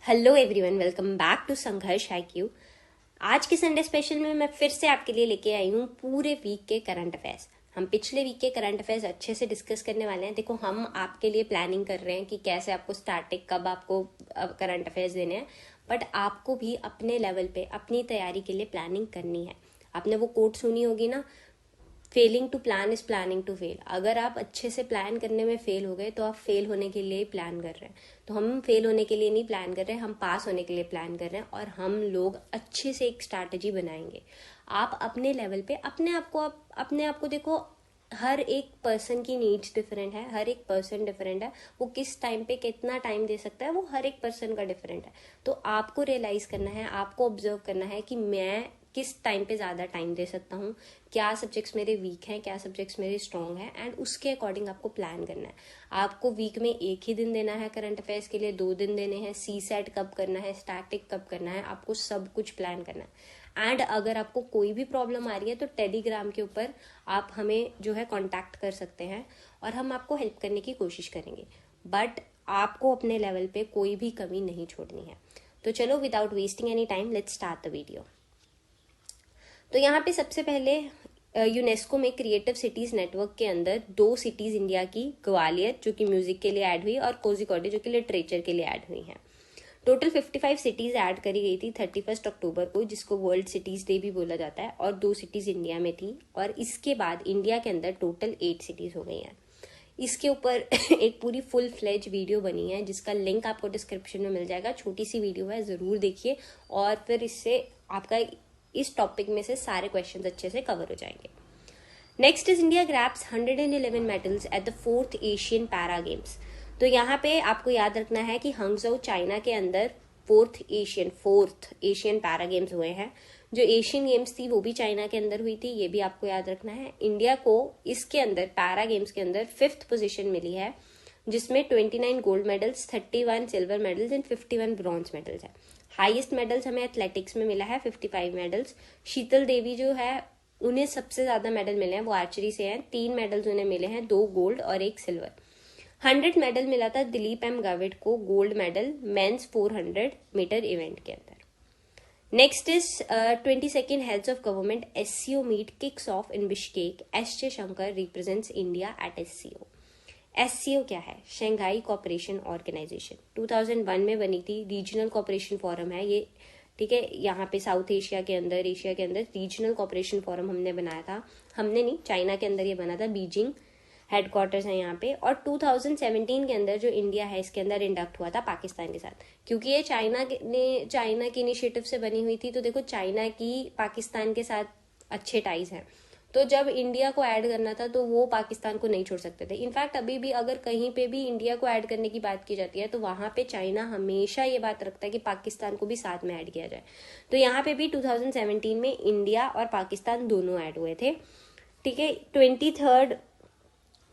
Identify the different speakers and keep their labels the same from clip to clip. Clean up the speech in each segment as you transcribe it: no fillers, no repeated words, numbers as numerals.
Speaker 1: Hello everyone, welcome back to Sangharsh IQ। आज के Sunday special में मैं फिर से आपके लिए लेके आई हूँ पूरे वीक के करंट अफेयर्स। हम पिछले वीक के करंट अफेयर्स अच्छे से डिस्कस करने वाले हैं। देखो, हम आपके लिए प्लानिंग कर रहे हैं कि कैसे आपको स्टैटिक, कब आपको करंट अफेयर्स देने हैं, बट आपको भी अपने लेवल पे अपनी तैयारी के लिए प्लानिंग करनी है। आपने वो कोट सुनी होगी ना, failing to plan is planning to fail. अगर आप अच्छे से प्लान करने में फेल हो गए तो आप फेल होने के लिए प्लान कर रहे हैं। तो हम फेल होने के लिए नहीं प्लान कर रहे हैं, हम पास होने के लिए प्लान कर रहे हैं और हम लोग अच्छे से एक स्ट्रैटेजी बनाएंगे। आप अपने लेवल पे अपने आप को देखो, हर एक पर्सन की नीड्स डिफरेंट है, हर एक पर्सन डिफरेंट है। वो किस टाइम पे कितना टाइम दे सकता है वो हर एक पर्सन का डिफरेंट है। तो आपको रियलाइज करना है, आपको ऑब्जर्व करना है कि मैं किस टाइम पे ज्यादा टाइम दे सकता हूँ, क्या सब्जेक्ट्स मेरे वीक हैं, क्या सब्जेक्ट्स मेरे स्ट्रॉन्ग हैं, एंड उसके अकॉर्डिंग आपको प्लान करना है। आपको वीक में एक ही दिन देना है करंट अफेयर्स के लिए, 2 दिन देने हैं, CSAT कब करना है, स्टैटिक कब करना है, आपको सब कुछ प्लान करना है। एंड अगर आपको कोई भी प्रॉब्लम आ रही है तो टेलीग्राम के ऊपर आप हमें जो है कांटेक्ट कर सकते हैं और हम आपको हेल्प करने की कोशिश करेंगे। बट आपको अपने लेवल पे कोई भी कमी नहीं छोड़नी है। तो चलो, without wasting any time, let's start the video. तो यहाँ पे सबसे पहले यूनेस्को में क्रिएटिव सिटीज नेटवर्क के अंदर 2 सिटीज इंडिया की, ग्वालियर जो कि म्यूजिक के लिए ऐड हुई और कोझिकोड जो कि लिटरेचर के लिए ऐड हुई हैं। टोटल 55 सिटीज ऐड करी गई थी 31 अक्टूबर को, जिसको वर्ल्ड सिटीज डे भी बोला जाता है, और 2 सिटीज इंडिया में थी। और इसके बाद इंडिया के अंदर टोटल 8 सिटीज हो गई हैं। इसके ऊपर एक पूरी फुल फ्लेज वीडियो बनी है जिसका लिंक आपको डिस्क्रिप्शन में मिल जाएगा। छोटी सी वीडियो है, जरूर देखिए और फिर इससे आपका इस टॉपिक में से सारे क्वेश्चंस अच्छे से कवर हो जाएंगे। Next is India grabs 111 medals at the 4th Asian para games. तो यहाँ पे आपको याद रखना है कि हंगझोउ चाइना के अंदर 4th एशियन पैरा गेम्स हुए हैं। जो एशियन गेम्स थी वो भी चाइना के अंदर हुई थी, ये भी आपको याद रखना है। इंडिया को इसके अंदर पैरा गेम्स के अंदर 5th पोजीशन मिली है, जिसमें 29 gold medals, 31 silver medals and 51 bronze medals है। हाईएस्ट मेडल्स हमें एथलेटिक्स में मिला है 55 मेडल्स। शीतल देवी जो है उन्हें सबसे ज्यादा मेडल मिले हैं, वो आर्चरी से हैं। 3 मेडल्स उन्हें मिले हैं, 2 गोल्ड और 1 सिल्वर। 100 मेडल मिला था दिलीप M गाविड को, gold medal men's 400 metre event के अंदर। Next is 22nd heads of government SCO meet kicks off in Bishkek. S Jaishankar represents India at SCO। SCO क्या है? शंघाई कोऑपरेशन ऑर्गेनाइजेशन, 2001 में बनी थी। रीजनल कोऑपरेशन फोरम है ये, ठीक है। यहाँ पे साउथ एशिया के अंदर रीजनल कोऑपरेशन फोरम हमने बनाया था। हमने नहीं, चाइना के अंदर ये बना था, बीजिंग हेडक्वार्टर्स है यहाँ पे। और 2017 के अंदर जो इंडिया है इसके अंदर इंडक्ट हुआ था पाकिस्तान के साथ, क्योंकि ये चाइना के इनिशिएटिव से बनी हुई थी। तो देखो, चाइना की पाकिस्तान के साथ अच्छे टाइज हैं, तो जब इंडिया को ऐड करना था तो वो पाकिस्तान को नहीं छोड़ सकते थे। इनफैक्ट अभी भी अगर कहीं पे भी इंडिया को ऐड करने की बात की जाती है तो वहां पे चाइना हमेशा ये बात रखता है कि पाकिस्तान को भी साथ में ऐड किया जाए। तो यहाँ पे भी 2017 में इंडिया और पाकिस्तान दोनों ऐड हुए थे, ठीक है। 23rd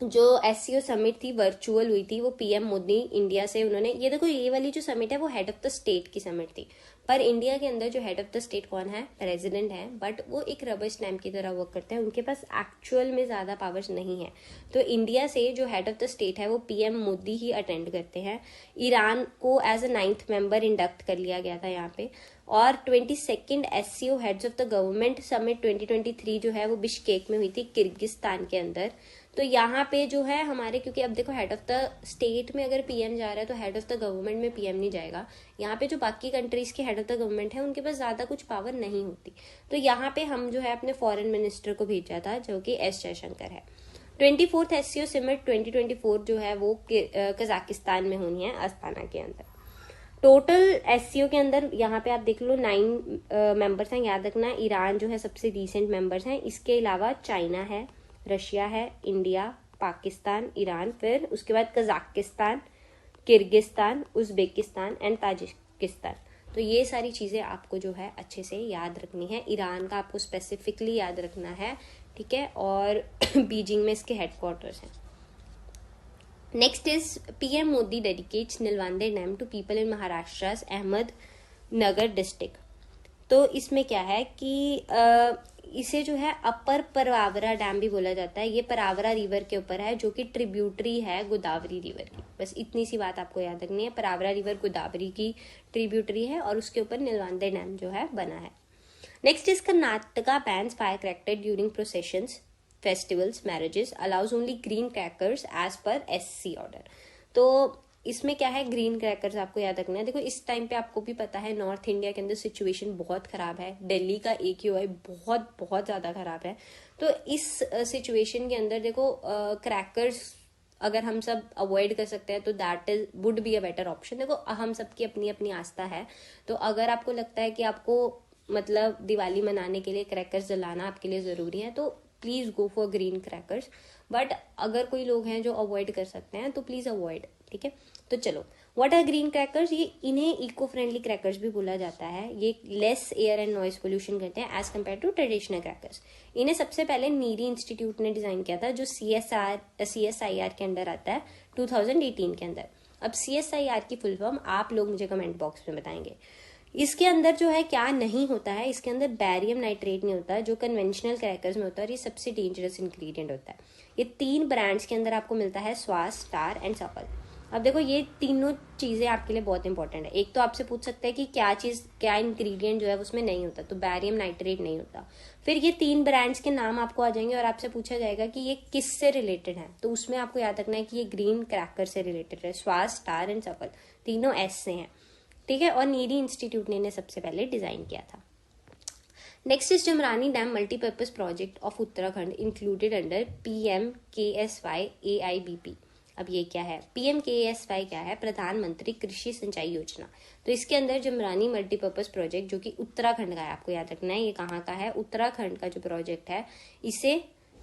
Speaker 1: जो SCO समिट थी वर्चुअल हुई थी, वो PM मोदी इंडिया से उन्होंने, ये देखो ये वाली जो समिट है वो हेड ऑफ द स्टेट की समिट थी, पर इंडिया के अंदर जो हेड ऑफ द स्टेट कौन है? प्रेसिडेंट है, बट वो एक रबर स्टैम्प की तरह वर्क करते हैं, उनके पास एक्चुअल में ज्यादा पावर्स नहीं है। तो इंडिया से जो हेड ऑफ द स्टेट है वो PM मोदी ही अटेंड करते हैं। ईरान को as a 9th member induct कर लिया गया था यहाँ पे। और 22nd SCO heads of the government summit 2023 जो है वो बिश्केक में हुई थी, किर्गिस्तान के अंदर। तो यहाँ पे जो है हमारे, क्योंकि अब देखो हेड ऑफ द स्टेट में अगर PM जा रहा है तो हेड ऑफ द गवर्नमेंट में PM नहीं जाएगा। यहाँ पे जो बाकी कंट्रीज के हेड ऑफ द गवर्नमेंट है उनके पास ज्यादा कुछ पावर नहीं होती। तो यहाँ पे हम जो है अपने फॉरेन मिनिस्टर को भेजा था जो कि S जयशंकर है। 24th SCO समिट 2024 जो है वो कजाकिस्तान में होनी है, अस्ताना के अंदर। टोटल SCO के अंदर यहाँ पे आप देख लो 9 मेंबर्स हैं, याद रखना। ईरान जो है सबसे रिसेंट मेंबर्स हैं, इसके अलावा चाइना है, रशिया है, इंडिया, पाकिस्तान, ईरान, फिर उसके बाद Kazakhstan, Kyrgyzstan, Uzbekistan and Tajikistan. तो ये सारी चीजें आपको जो है अच्छे से याद रखनी है। ईरान का आपको स्पेसिफिकली याद रखना है, ठीक है। और बीजिंग में इसके हेडक्वार्टर्स हैं। Next is PM Modi dedicates Nilwande dam to people in Maharashtra Ahmednagar district. तो इसमें क्या है कि इसे जो है अपर परावरा डैम भी बोला जाता है। ये परावरा रिवर के ऊपर है, जो कि ट्रिब्यूटरी है गोदावरी रिवर की। बस इतनी सी बात आपको याद रखनी है, परावरा रिवर गोदावरी की ट्रिब्यूटरी है और उसके ऊपर नीलवांदे डैम जो है बना है। Next is Karnataka bans fire cracker during processions, festivals, marriages, allows only green crackers as per SC order. तो इसमें क्या है, ग्रीन क्रैकर्स आपको याद रखना है। देखो इस टाइम पे आपको भी पता है नॉर्थ इंडिया के अंदर सिचुएशन बहुत खराब है, दिल्ली का AQI बहुत बहुत ज्यादा खराब है। तो इस सिचुएशन के अंदर देखो क्रैकर्स अगर हम सब अवॉइड कर सकते हैं तो that is would be a better option. देखो हम सबकी अपनी अपनी आस्था है, तो अगर आपको लगता है कि आपको मतलब दिवाली मनाने के लिए क्रैकर्स जलाना आपके लिए जरूरी है तो please go for green crackers. But अगर कोई लोग हैं जो अवॉइड कर सकते हैं तो प्लीज अवॉइड, ठीक है। तो चलो, व्हाट आर ग्रीन क्रैकर्स? ये इन्हें इको फ्रेंडली क्रैकर्स भी बोला जाता है। ये less air and noise pollution करते हैं as compare to traditional crackers. इन्हें सबसे पहले नीरी इंस्टीट्यूट ने डिजाइन किया था, जो CSIR के अंडर आता है 2018 के अंदर। अब CSIR की फुल फॉर्म आप लोग मुझे कमेंट बॉक्स में बताएंगे। इसके अंदर जो है क्या नहीं होता है, इसके अंदर बैरियम नाइट्रेट नहीं होता जो कन्वेंशनल क्रैकर्स में होता है, और ये सबसे डेंजरस इंग्रेडिएंट होता है। ये 3 ब्रांड्स के अंदर आपको मिलता है, स्वास, स्टार एंड सफल। अब देखो ये तीनों चीजें आपके लिए बहुत इंपॉर्टेंट है। एक तो आपसे पूछ सकते हैं कि क्या इंग्रेडिएंट जो है उसमें नहीं होता, तो बैरियम नाइट्रेट नहीं होता। फिर ये 3 ब्रांड्स के नाम आपको आ जाएंगे और आपसे पूछा जाएगा कि ये किससे रिलेटेड है, तो उसमें आपको याद रखना है कि ये ग्रीन क्रैकर से रिलेटेड है। स्वास, स्टार एंड सफल तीनों S से हैं, ठीक है। और नीरी इंस्टीट्यूट ने इन्हें सबसे पहले डिजाइन किया था। Next is Jamrani dam multipurpose project of Uttarakhand included under PMKSY AIBP। अब ये क्या है? PMKSY क्या है? प्रधानमंत्री कृषि सिंचाई योजना। तो इसके अंदर जमरानी मल्टीपर्पज प्रोजेक्ट जो कि उत्तराखंड का है, आपको याद रखना है ये कहाँ का है, उत्तराखंड का जो प्रोजेक्ट है, इसे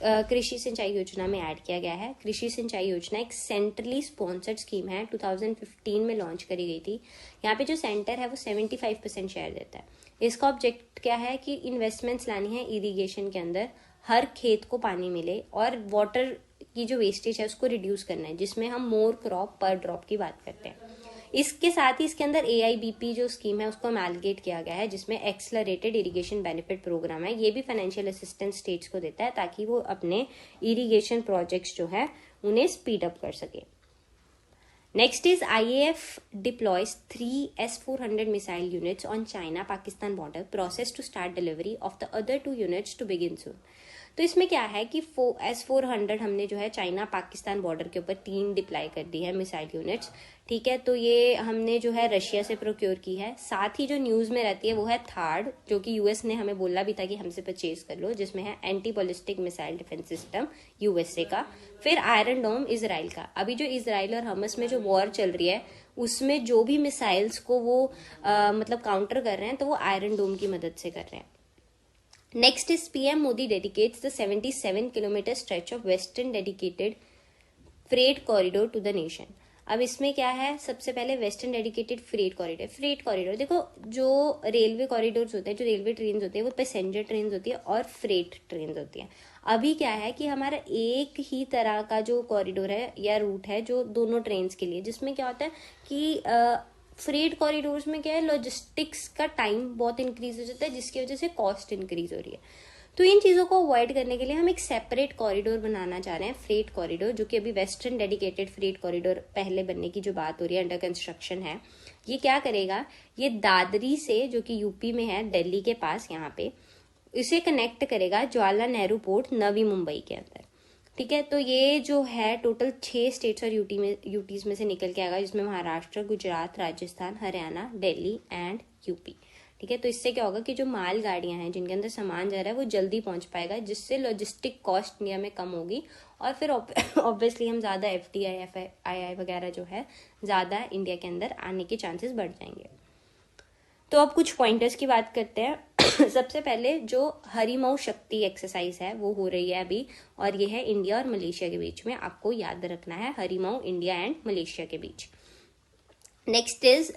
Speaker 1: कृषि सिंचाई योजना में ऐड किया गया है। कृषि सिंचाई योजना एक सेंट्रली स्पॉन्सर्ड स्कीम है, 2015 में लॉन्च करी गई थी। यहाँ पे जो सेंटर है वो 75% शेयर देता है। इसका ऑब्जेक्ट क्या है कि इन्वेस्टमेंट्स लानी है इरिगेशन के अंदर, हर खेत को पानी मिले, और वाटर की जो वेस्टेज है उसको रिड्यूस करना है, जिसमें हम मोर क्रॉप पर ड्रॉप की बात करते हैं। इसके साथ ही इसके अंदर AIBP जो स्कीम है उसको अमेलगेट किया गया है, जिसमें एक्सलरेटेड इरिगेशन बेनिफिट प्रोग्राम है। ये भी फाइनेंशियल असिस्टेंस स्टेट्स को देता है ताकि वो अपने इरिगेशन प्रोजेक्ट्स जो है उन्हें स्पीड अप कर सके। Next is IAF deploys 3 S-400 missile units on China Pakistan border, process to start delivery of the other 2 units to begin soon. तो इसमें क्या है कि S-400 हमने जो है चाइना पाकिस्तान बॉर्डर के ऊपर 3 डिप्लॉय कर दी है मिसाइल यूनिट्स, ठीक है। तो ये हमने जो है रशिया से प्रोक्योर की है। साथ ही जो न्यूज में रहती है वो है थार्ड, जो कि US ने हमें बोला भी था कि हमसे परचेज कर लो, जिसमें है anti ballistic missile defence system USA का। फिर आयरन डोम इजराइल का। अभी जो इजराइल और हमस में जो वॉर चल रही है उसमें जो भी मिसाइल्स को वो मतलब काउंटर कर रहे हैं तो वो आयरन डोम की मदद से कर रहे हैं। Next is PM Modi dedicates the 77-kilometer stretch of western dedicated freight corridor to the nation। अब इसमें क्या है, सबसे पहले वेस्टर्न डेडिकेटेड फ्रेट कॉरिडोर। देखो जो रेलवे कॉरिडोर्स होते हैं, जो रेलवे ट्रेन होती है वो पैसेंजर ट्रेन होती है और फ्रेट ट्रेन होती है। अभी क्या है कि हमारा एक ही तरह का जो कॉरिडोर है या रूट है जो दोनों ट्रेन के लिए, जिसमें क्या होता है कि फ्रेट कॉरिडोर्स में क्या है, लॉजिस्टिक्स का टाइम बहुत इंक्रीज हो जाता है, जिसकी वजह से कॉस्ट इंक्रीज हो रही है। तो इन चीजों को अवॉइड करने के लिए हम एक सेपरेट कॉरिडोर बनाना चाह रहे हैं, फ्रेट कॉरिडोर, जो कि अभी वेस्टर्न डेडिकेटेड फ्रेट कॉरिडोर पहले बनने की जो बात हो रही है, अंडर कंस्ट्रक्शन है। ये क्या करेगा, ये दादरी से, जो कि यूपी में है, दिल्ली के पास यहाँ पे, इसे कनेक्ट करेगा जवाहरलाल नेहरू पोर्ट नवी मुंबई के अंदर, ठीक है। तो ये जो है टोटल 6 स्टेट्स और यूटीज में से निकल के आएगा, जिसमें महाराष्ट्र, गुजरात, राजस्थान, हरियाणा, दिल्ली एंड यूपी, ठीक है। तो इससे क्या होगा कि जो माल गाड़ियां हैं जिनके अंदर सामान जा रहा है वो जल्दी पहुंच पाएगा, जिससे लॉजिस्टिक कॉस्ट इंडिया में कम होगी, और फिर ऑब्वियसली हम ज्यादा FDI FII वगैरह जो है ज्यादा इंडिया के अंदर आने के चांसेस बढ़ जाएंगे। तो अब कुछ पॉइंटर्स की बात करते हैं। सबसे पहले जो हरिमऊ शक्ति एक्सरसाइज है वो हो रही है अभी, और ये है इंडिया और मलेशिया के बीच में, आपको याद रखना है, हरिमऊ इंडिया एंड मलेशिया के बीच। नेक्स्ट इज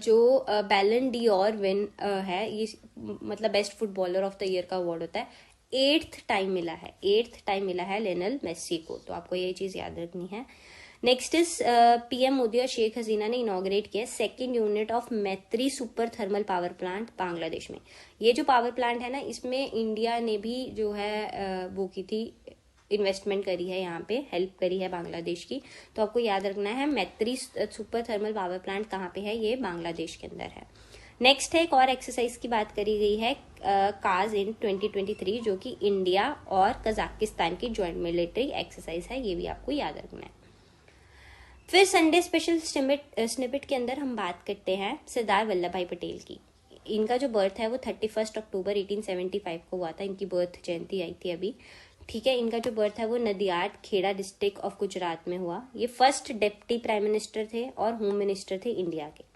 Speaker 1: जो बैलन डी'ओर विन है, ये मतलब best footballer of the year का अवार्ड होता है, 8th टाइम मिला है लियोनेल मेसी को, तो आपको ये चीज याद रखनी है। नेक्स्ट इज पीएम मोदी और शेख हसीना ने इनॉग्रेट किया सेकेंड यूनिट ऑफ मैत्री super thermal power plant Bangladesh में। ये जो पावर प्लांट है ना, इसमें इंडिया ने भी जो है वो की थी, इन्वेस्टमेंट करी है, यहाँ पे हेल्प करी है बांग्लादेश की। तो आपको याद रखना है मैत्री सुपर थर्मल पावर प्लांट कहाँ पे है, ये बांग्लादेश के अंदर है। नेक्स्ट है एक और एक्सरसाइज की बात करी गई है काज इन 2023, जो कि इंडिया और कजाकिस्तान की ज्वाइंट मिलिट्री एक्सरसाइज है, ये भी आपको याद रखना है। फिर संडे स्पेशल स्निपेट के अंदर हम बात करते हैं सरदार वल्लभ भाई पटेल की। इनका जो बर्थ है वो 31 अक्टूबर 1875 को हुआ था, इनकी बर्थ जयंती आई थी अभी, ठीक है। इनका जो बर्थ है वो नदियाड खेड़ा डिस्ट्रिक्ट ऑफ गुजरात में हुआ। ये फर्स्ट डिप्टी प्राइम मिनिस्टर थे और होम मिनिस्टर थे इंडिया के।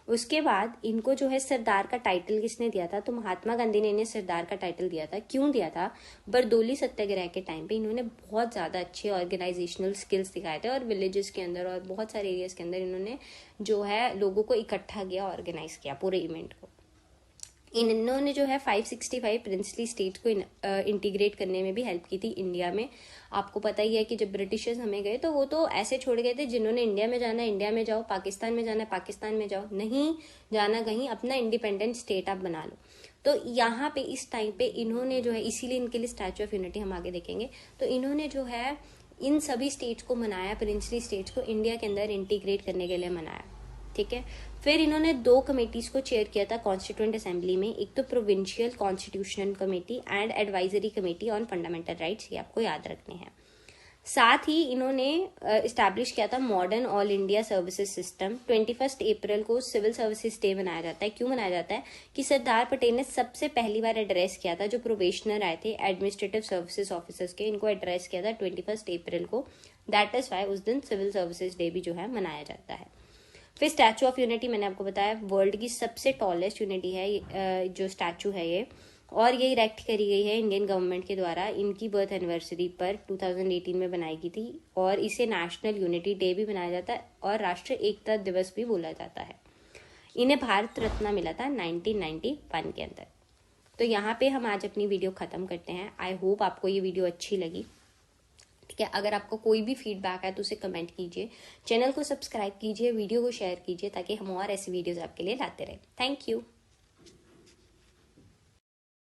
Speaker 1: उसके बाद इनको जो है सरदार का टाइटल किसने दिया था, तो महात्मा गांधी ने इन्हें सरदार का टाइटल दिया था। क्यों दिया था, बरदोली सत्याग्रह के टाइम पे इन्होंने बहुत ज्यादा अच्छे ऑर्गेनाइजेशनल स्किल्स दिखाए थे और विलेजेस के अंदर और बहुत सारे एरियाज के अंदर इन्होंने जो है लोगों को इकट्ठा किया, ऑर्गेनाइज किया पूरे इवेंट को। इन्होंने जो है 565 प्रिंसली स्टेट को इंटीग्रेट करने में भी हेल्प की थी इंडिया में। आपको पता ही है कि जब ब्रिटिशर्स हमें गए तो वो तो ऐसे छोड़ गए थे, जिन्होंने इंडिया में जाना है इंडिया में जाओ, पाकिस्तान में जाना है पाकिस्तान में जाओ, नहीं जाना कहीं, अपना इंडिपेंडेंट स्टेट आप बना लो। तो यहाँ पे इस टाइम पे इन्होंने जो है, इसीलिए इनके लिए स्टैचू ऑफ यूनिटी हम आगे देखेंगे, तो इन्होंने जो है इन सभी स्टेट्स को मनाया, प्रिंसली स्टेट्स को इंडिया के अंदर इंटीग्रेट करने के लिए मनाया, ठीक है। फिर इन्होंने 2 कमेटीज को चेयर किया था कॉन्स्टिट्यूएंट असेंबली में, एक तो provincial constitutional committee and advisory committee on fundamental rights, ये आपको याद रखने हैं। साथ ही इन्होंने इस्टेब्लिश किया था modern all India services system. 21 अप्रैल को सिविल सर्विसेज डे मनाया जाता है। क्यों मनाया जाता है कि सरदार पटेल ने सबसे पहली बार एड्रेस किया था, जो प्रोबेशनर आए थे एडमिनिस्ट्रेटिव सर्विसेज ऑफिसर्स के, इनको एड्रेस किया था 21 अप्रैल को। दैट इज वाई उस दिन सिविल सर्विसेज डे भी जो है मनाया जाता है। फिर स्टैचू ऑफ यूनिटी मैंने आपको बताया वर्ल्ड की सबसे टॉलेस्ट यूनिटी है जो स्टैचू है ये, और ये इरेक्ट करी गई है इंडियन गवर्नमेंट के द्वारा इनकी बर्थ एनिवर्सरी पर 2018 में बनाई गई थी। और इसे नेशनल यूनिटी डे भी मनाया जाता है और राष्ट्रीय एकता दिवस भी बोला जाता है। इन्हें भारत रत्न मिला था 1991 के अंदर। तो यहाँ पे हम आज अपनी वीडियो खत्म करते हैं। आई होप आपको ये वीडियो अच्छी लगी, ठीक है। अगर आपको कोई भी फीडबैक है तो उसे कमेंट कीजिए, चैनल को सब्सक्राइब कीजिए, वीडियो को शेयर कीजिए, ताकि हम और ऐसी वीडियोस आपके लिए लाते रहें। Thank you.